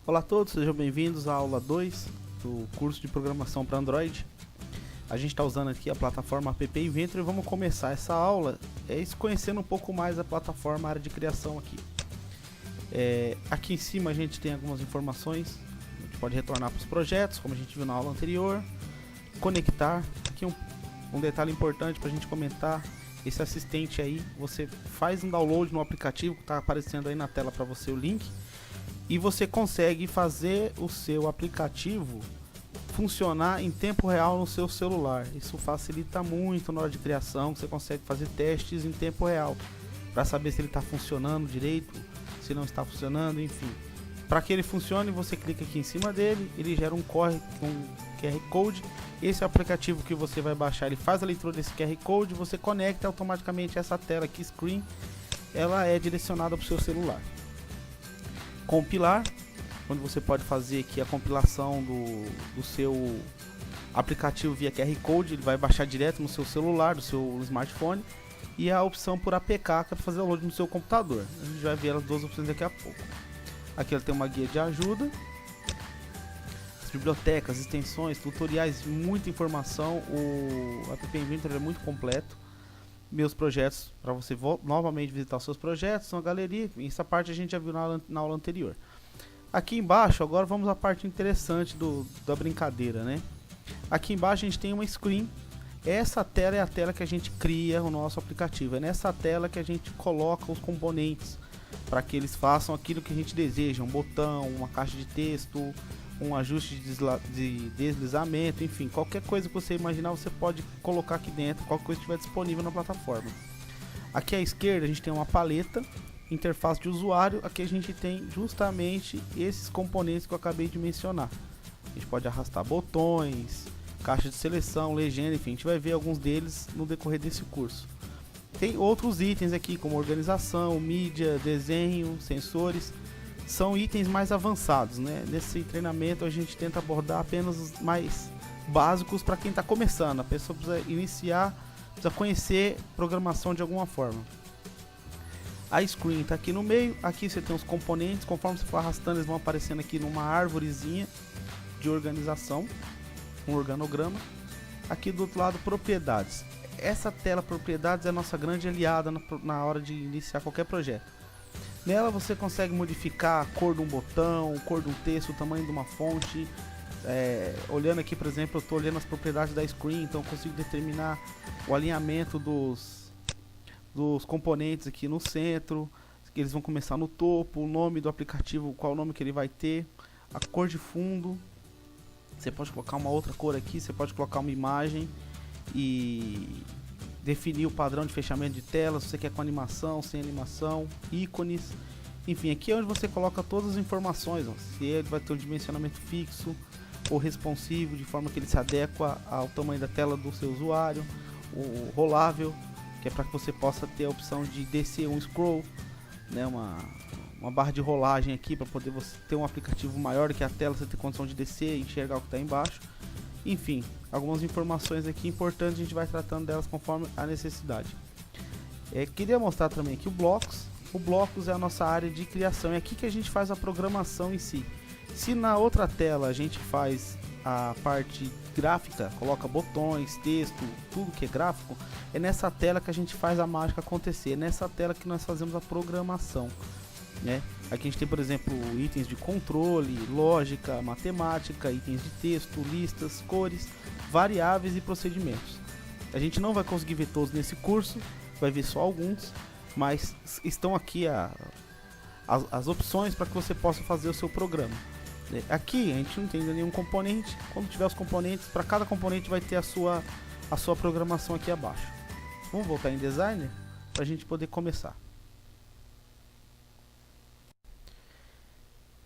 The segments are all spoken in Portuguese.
Olá a todos, sejam bem-vindos à aula 2 do curso de programação para Android. A gente está usando aqui a plataforma App Inventor e vamos começar essa aula conhecendo um pouco mais a plataforma, a área de criação aqui. Aqui em cima a gente tem algumas informações, a gente pode retornar para os projetos, como a gente viu na aula anterior, conectar. Aqui um detalhe importante para a gente comentar, esse assistente aí, você faz um download no aplicativo que está aparecendo aí na tela para você o link, e você consegue fazer o seu aplicativo funcionar em tempo real no seu celular. Isso facilita muito na hora de criação, você consegue fazer testes em tempo real para saber se ele está funcionando direito, se não está funcionando, enfim. Para que ele funcione, você clica aqui em cima dele, ele gera um QR Code. Esse aplicativo que você vai baixar, ele faz a leitura desse QR Code, você conecta automaticamente essa tela aqui, screen, ela é direcionada para o seu celular. Compilar, onde você pode fazer aqui a compilação do seu aplicativo via QR Code, ele vai baixar direto no seu celular, do seu smartphone, e a opção por APK, que é para fazer download no seu computador. A gente vai ver as duas opções daqui a pouco. Aqui ela tem uma guia de ajuda, as bibliotecas, extensões, tutoriais, muita informação. O App Inventor é muito completo. Meus projetos, para você novamente visitar os seus projetos, são a galeria. Essa parte a gente já viu na aula anterior. Aqui embaixo, agora vamos à parte interessante da brincadeira, né? Aqui embaixo a gente tem uma screen. Essa tela é a tela que a gente cria o nosso aplicativo. É nessa tela que a gente coloca os componentes para que eles façam aquilo que a gente deseja. Um botão, uma caixa de texto, um ajuste de deslizamento, enfim, qualquer coisa que você imaginar você pode colocar aqui dentro, qualquer coisa que estiver disponível na plataforma. Aqui à esquerda a gente tem uma paleta, interface de usuário. Aqui a gente tem justamente esses componentes que eu acabei de mencionar. A gente pode arrastar botões, caixa de seleção, legenda, enfim, a gente vai ver alguns deles no decorrer desse curso. Tem outros itens aqui como organização, mídia, desenho, sensores. São itens mais avançados, né? Nesse treinamento a gente tenta abordar apenas os mais básicos para quem está começando. A pessoa precisa iniciar, precisa conhecer programação de alguma forma. A screen está aqui no meio, aqui você tem os componentes, conforme você for arrastando eles vão aparecendo aqui numa árvorezinha de organização, um organograma. Aqui do outro lado, propriedades. Essa tela propriedades é a nossa grande aliada na hora de iniciar qualquer projeto. Nela você consegue modificar a cor de um botão, a cor de um texto, o tamanho de uma fonte. Olhando aqui, por exemplo, eu estou olhando as propriedades da screen, então eu consigo determinar o alinhamento dos componentes aqui no centro, que eles vão começar no topo, o nome do aplicativo, qual o nome que ele vai ter, a cor de fundo. Você pode colocar uma outra cor aqui, você pode colocar uma imagem e definir o padrão de fechamento de tela, se você quer com animação, sem animação, ícones, enfim, aqui é onde você coloca todas as informações, ó, se ele vai ter um dimensionamento fixo ou responsivo, de forma que ele se adequa ao tamanho da tela do seu usuário, o rolável, que é para que você possa ter a opção de descer um scroll, né, uma barra de rolagem aqui, para poder você ter um aplicativo maior que a tela, você ter condição de descer e enxergar o que está embaixo. Enfim, algumas informações aqui importantes, a gente vai tratando delas conforme a necessidade. Queria mostrar também aqui o Blocos. O Blocos é a nossa área de criação, é aqui que a gente faz a programação em si. Se na outra tela a gente faz a parte gráfica, coloca botões, texto, tudo que é gráfico, é nessa tela que a gente faz a mágica acontecer, é nessa tela que nós fazemos a programação, né? Aqui a gente tem, por exemplo, itens de controle, lógica, matemática, itens de texto, listas, cores, variáveis e procedimentos. A gente não vai conseguir ver todos nesse curso, vai ver só alguns, mas estão aqui as opções para que você possa fazer o seu programa. Aqui a gente não tem nenhum componente, quando tiver os componentes, para cada componente vai ter a sua programação aqui abaixo. Vamos voltar em Designer para a gente poder começar.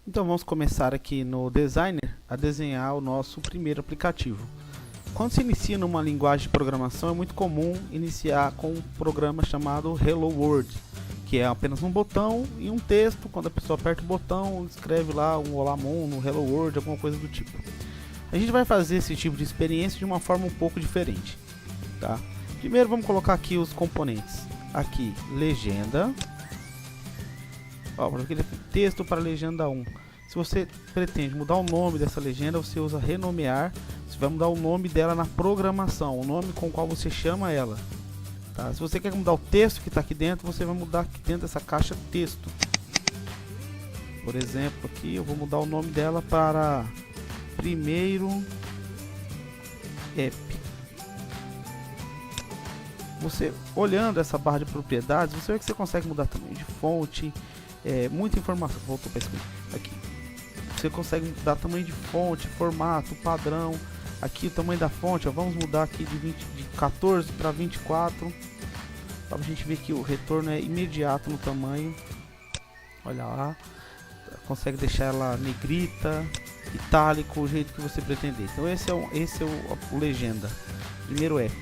Então vamos começar aqui no Designer a desenhar o nosso primeiro aplicativo. Quando se inicia numa linguagem de programação é muito comum iniciar com um programa chamado Hello World, que é apenas um botão e um texto. Quando a pessoa aperta o botão, escreve lá um Olá Mundo, um Hello World, alguma coisa do tipo. A gente vai fazer esse tipo de experiência de uma forma um pouco diferente, tá? Primeiro vamos colocar aqui os componentes. Aqui, legenda. Ó, texto para legenda 1. Se você pretende mudar o nome dessa legenda, você usa renomear. Você vai mudar o nome dela na programação, o nome com o qual você chama ela. Tá? Se você quer mudar o texto que está aqui dentro, você vai mudar aqui dentro dessa caixa texto. Por exemplo, aqui eu vou mudar o nome dela para primeiro app. Você olhando essa barra de propriedades, você vê que você consegue mudar tamanho de fonte, muita informação. Voltou para escrever aqui. Você consegue mudar tamanho de fonte, formato, padrão. Aqui o tamanho da fonte, ó, vamos mudar aqui de 14 para 24. Para a gente ver que o retorno é imediato no tamanho. Olha lá. Consegue deixar ela negrita, itálico, o jeito que você pretender. Então esse é o legenda, primeiro app.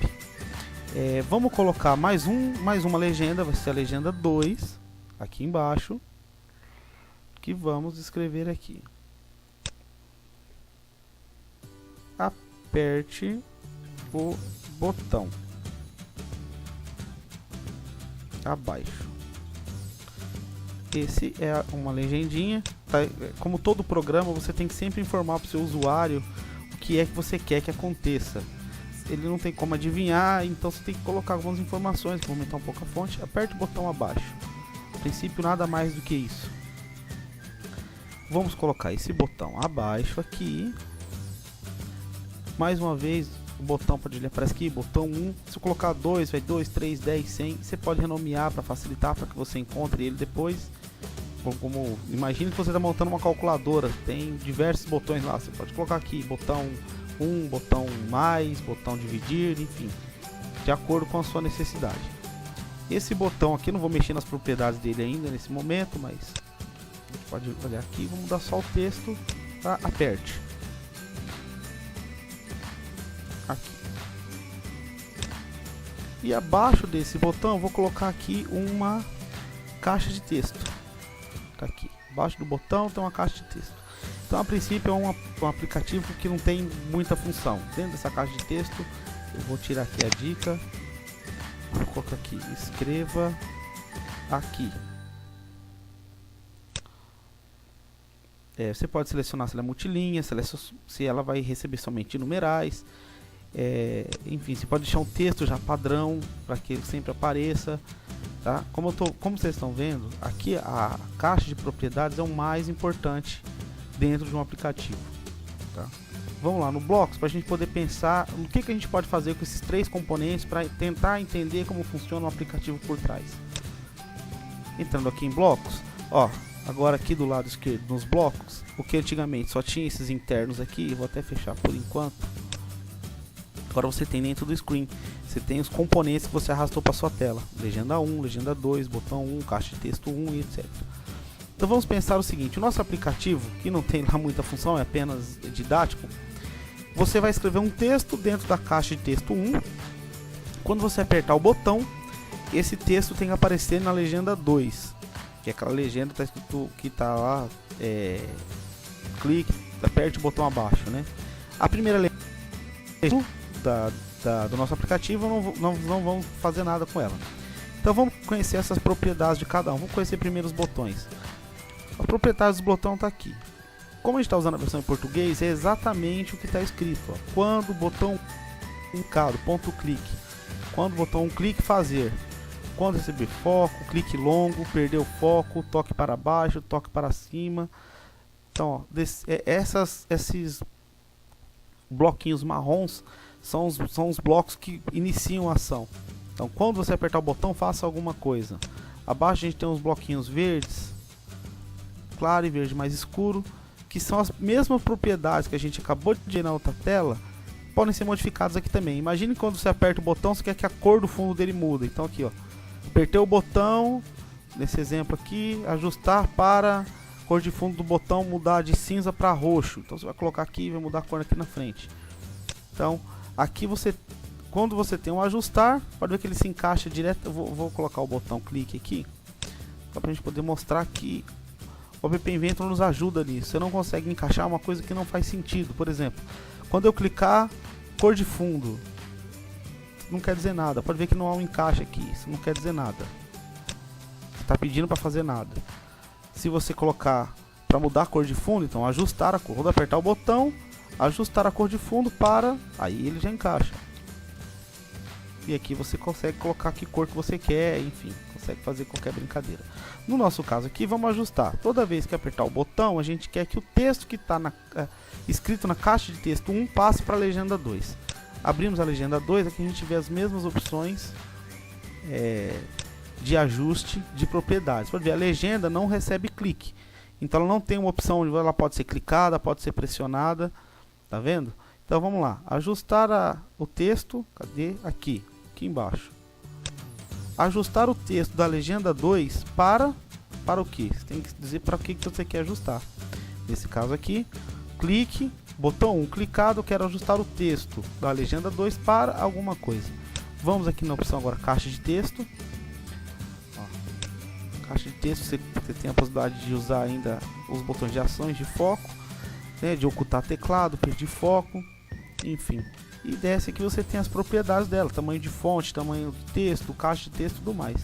Vamos colocar mais uma legenda, vai ser a legenda 2, aqui embaixo, que vamos escrever aqui. Aperte o botão abaixo. Esse é uma legendinha, tá? Como todo programa, você tem que sempre informar para o seu usuário o que é que você quer que aconteça. Ele não tem como adivinhar, então você tem que colocar algumas informações. Vou aumentar um pouco a fonte, aperte o botão abaixo. A princípio, nada mais do que isso. Vamos colocar esse botão abaixo aqui. Mais uma vez, o botão pode ele aparece aqui, botão 1. Se eu colocar 2, vai 2, 3, 10, 100. Você pode renomear para facilitar, para que você encontre ele depois. Como imagine que você está montando uma calculadora, tem diversos botões lá. Você pode colocar aqui botão 1, botão mais, botão dividir, enfim, de acordo com a sua necessidade. Esse botão aqui, não vou mexer nas propriedades dele ainda nesse momento, mas a gente pode olhar aqui. Vamos mudar só o texto para aperte. Aqui. E abaixo desse botão, eu vou colocar aqui uma caixa de texto. Tá aqui. Abaixo do botão tem uma caixa de texto. Então, a princípio, é um aplicativo que não tem muita função. Dentro dessa caixa de texto, eu vou tirar aqui a dica. Vou colocar aqui, escreva aqui. Você pode selecionar se ela é multilinha, se ela vai receber somente numerais. Enfim, você pode deixar um texto já padrão para que ele sempre apareça. Tá? Como vocês estão vendo, aqui a caixa de propriedades é o mais importante dentro de um aplicativo. Tá? Vamos lá no Blocos para a gente poder pensar no que a gente pode fazer com esses três componentes para tentar entender como funciona o aplicativo por trás. Entrando aqui em Blocos, ó, agora aqui do lado esquerdo nos blocos, o que antigamente só tinha esses internos aqui, eu vou até fechar por enquanto. Agora você tem dentro do screen, você tem os componentes que você arrastou para sua tela, legenda 1, legenda 2, botão 1, caixa de texto 1 e etc. Então vamos pensar o seguinte, o nosso aplicativo, que não tem lá muita função, é apenas didático, você vai escrever um texto dentro da caixa de texto 1, quando você apertar o botão, esse texto tem que aparecer na legenda 2, que é aquela legenda que está escrito, que está lá, clique, aperte o botão abaixo, né? A primeira legenda do nosso aplicativo, não vamos fazer nada com ela. Então vamos conhecer essas propriedades de cada um. Vamos conhecer primeiro os botões. As propriedades do botão está aqui. Como a gente está usando a versão em português, é exatamente o que está escrito. Ó. Quando o botão clicado, ponto clique. Quando o botão clique fazer. Quando receber foco, clique longo, perder o foco, toque para baixo, toque para cima. Então, ó, esses bloquinhos marrons são os blocos que iniciam a ação. Então, quando você apertar o botão, faça alguma coisa. Abaixo a gente tem uns bloquinhos verdes, claro e verde mais escuro, que são as mesmas propriedades que a gente acabou de ver na outra tela, podem ser modificadas aqui também. Imagine quando você aperta o botão, você quer que a cor do fundo dele mude. Então aqui, ó, apertei o botão, nesse exemplo aqui, ajustar para cor de fundo do botão mudar de cinza para roxo. Então você vai colocar aqui e vai mudar a cor aqui na frente. Então aqui quando você tem um ajustar, pode ver que ele se encaixa direto. Eu vou colocar o botão clique aqui, para a gente poder mostrar que o App Inventor nos ajuda nisso. Você não consegue encaixar uma coisa que não faz sentido. Por exemplo, quando eu clicar cor de fundo, não quer dizer nada. Pode ver que não há um encaixe aqui, isso não quer dizer nada. Está pedindo para fazer nada. Se você colocar para mudar a cor de fundo, então ajustar a cor. Quando apertar o botão, ajustar a cor de fundo para, aí ele já encaixa. E aqui você consegue colocar que cor que você quer, enfim, consegue fazer qualquer brincadeira. No nosso caso aqui, vamos ajustar. Toda vez que apertar o botão, a gente quer que o texto que está escrito na caixa de texto 1 passe para a legenda 2. Abrimos a legenda 2, aqui a gente vê as mesmas opções de ajuste de propriedades. Pode ver, a legenda não recebe clique. Então ela não tem uma opção onde ela pode ser clicada, pode ser pressionada. Tá vendo? Então vamos lá. Ajustar o texto. Cadê? Aqui embaixo. Ajustar o texto da legenda 2 para o que? Você tem que dizer para o que você quer ajustar. Nesse caso aqui, clique, botão 1 clicado, eu quero ajustar o texto da legenda 2 para alguma coisa. Vamos aqui na opção agora, caixa de texto. Ó, caixa de texto, você tem a possibilidade de usar ainda os botões de ações de foco, né, de ocultar teclado, perder foco, enfim. E desce aqui você tem as propriedades dela, tamanho de fonte, tamanho do texto, caixa de texto e tudo mais.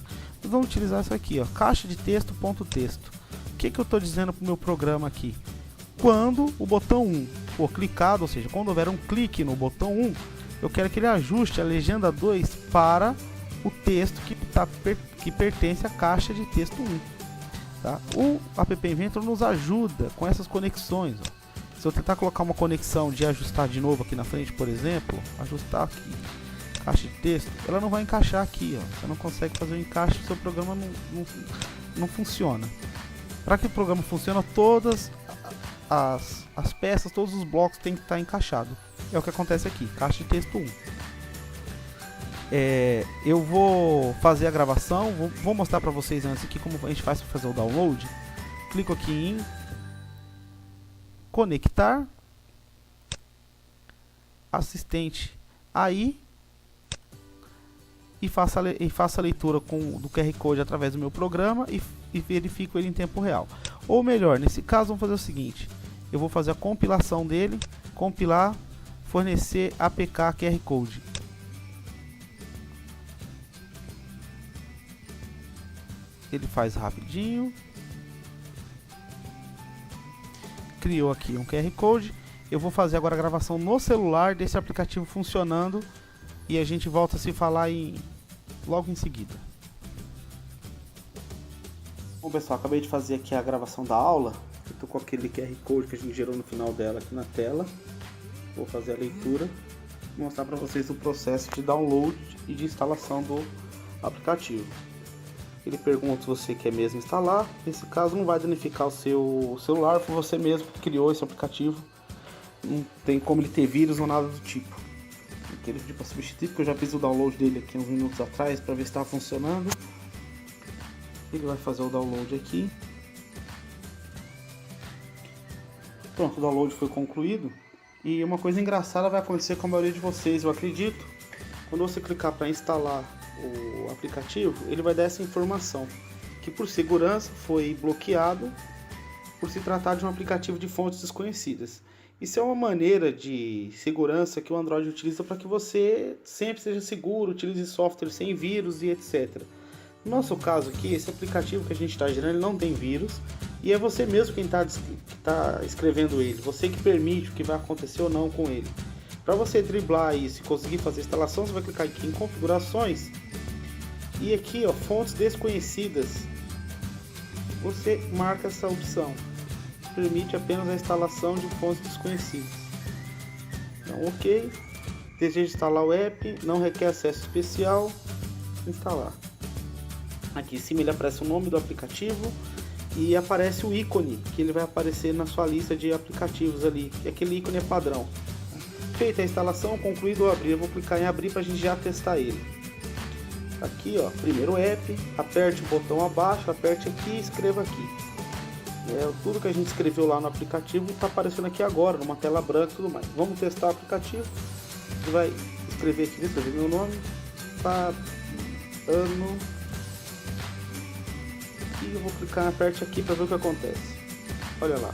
Nós vamos utilizar isso aqui, ó, caixa de texto, ponto texto. O que eu estou dizendo para o meu programa aqui? Quando o botão 1 for clicado, ou seja, quando houver um clique no botão 1, eu quero que ele ajuste a legenda 2 para o texto que pertence à caixa de texto 1. Tá? O App Inventor nos ajuda com essas conexões. Ó. Se eu tentar colocar uma conexão de ajustar de novo aqui na frente, por exemplo, ajustar aqui, caixa de texto, ela não vai encaixar aqui, ó. Você não consegue fazer o encaixe, o seu programa não funciona. Para que o programa funcione, todas as peças, todos os blocos têm que estar encaixados. É o que acontece aqui, caixa de texto 1. Eu vou fazer a gravação, vou mostrar para vocês antes aqui como a gente faz para fazer o download. Clico aqui em conectar assistente aí e faça a leitura do QR Code através do meu programa e verifico ele em tempo real. Ou melhor, nesse caso vamos fazer o seguinte, eu vou fazer a compilação dele, compilar, fornecer APK QR Code. Ele faz rapidinho. Criou aqui um QR Code. Eu vou fazer agora a gravação no celular desse aplicativo funcionando e a gente volta a se falar logo em seguida. Bom pessoal, acabei de fazer aqui a gravação da aula. Estou com aquele QR Code que a gente gerou no final dela aqui na tela. Vou fazer a leitura e mostrar para vocês o processo de download e de instalação do aplicativo. Ele pergunta se você quer mesmo instalar. Nesse caso não vai danificar o seu celular, foi você mesmo que criou esse aplicativo. Não tem como ele ter vírus ou nada do tipo. Ele pediu para substituir, porque eu já fiz o download dele aqui uns minutos atrás para ver se estava funcionando. Ele vai fazer o download aqui. Pronto, o download foi concluído. E uma coisa engraçada vai acontecer com a maioria de vocês, eu acredito. Quando você clicar para instalar o aplicativo, ele vai dar essa informação, que por segurança foi bloqueado por se tratar de um aplicativo de fontes desconhecidas. Isso é uma maneira de segurança que o Android utiliza para que você sempre seja seguro, utilize software sem vírus e etc. No nosso caso aqui, esse aplicativo que a gente está gerando, ele não tem vírus, e é você mesmo quem está escrevendo ele, você que permite o que vai acontecer ou não com ele. Para você driblar isso e conseguir fazer a instalação, você vai clicar aqui em configurações e aqui, ó, fontes desconhecidas, você marca essa opção, permite apenas a instalação de fontes desconhecidas. Então, ok, deseja instalar o app, não requer acesso especial, instalar. Aqui em cima ele aparece o nome do aplicativo e aparece o ícone que ele vai aparecer na sua lista de aplicativos ali, e aquele ícone é padrão. Feita a instalação, concluído o abrir, eu vou clicar em abrir para a gente já testar ele. Aqui, ó, primeiro app, aperte o botão abaixo, aperte aqui e escreva aqui. Tudo que a gente escreveu lá no aplicativo está aparecendo aqui agora, numa tela branca e tudo mais. Vamos testar o aplicativo. Você vai escrever aqui, escrever meu nome, Fabiano, e eu vou clicar em aperte aqui para ver o que acontece. Olha lá.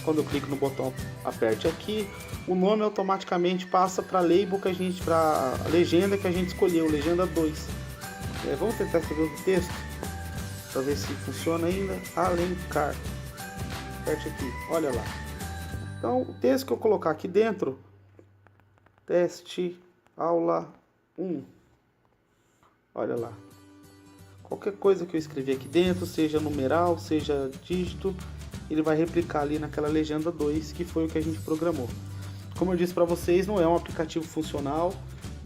Quando eu clico no botão aperte aqui, o nome automaticamente passa para a label que a gente, para a legenda que a gente escolheu, legenda 2. Vamos tentar escrever o texto para ver se funciona ainda. Alencar. aperte aqui, olha lá. Então, o texto que eu colocar aqui dentro, teste aula 1, olha lá. Qualquer coisa que eu escrever aqui dentro, seja numeral, seja dígito, ele vai replicar ali naquela legenda 2, que foi o que a gente programou. Como eu disse para vocês, não é um aplicativo funcional,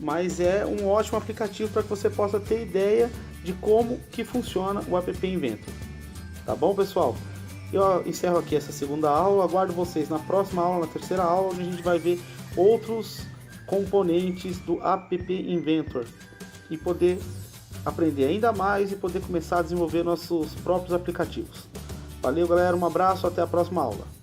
mas é um ótimo aplicativo para que você possa ter ideia de como que funciona o App Inventor. Tá bom, pessoal? Eu encerro aqui essa segunda aula, aguardo vocês na próxima aula, na terceira aula, onde a gente vai ver outros componentes do App Inventor e poder aprender ainda mais e poder começar a desenvolver nossos próprios aplicativos. Valeu, galera, um abraço, até a próxima aula.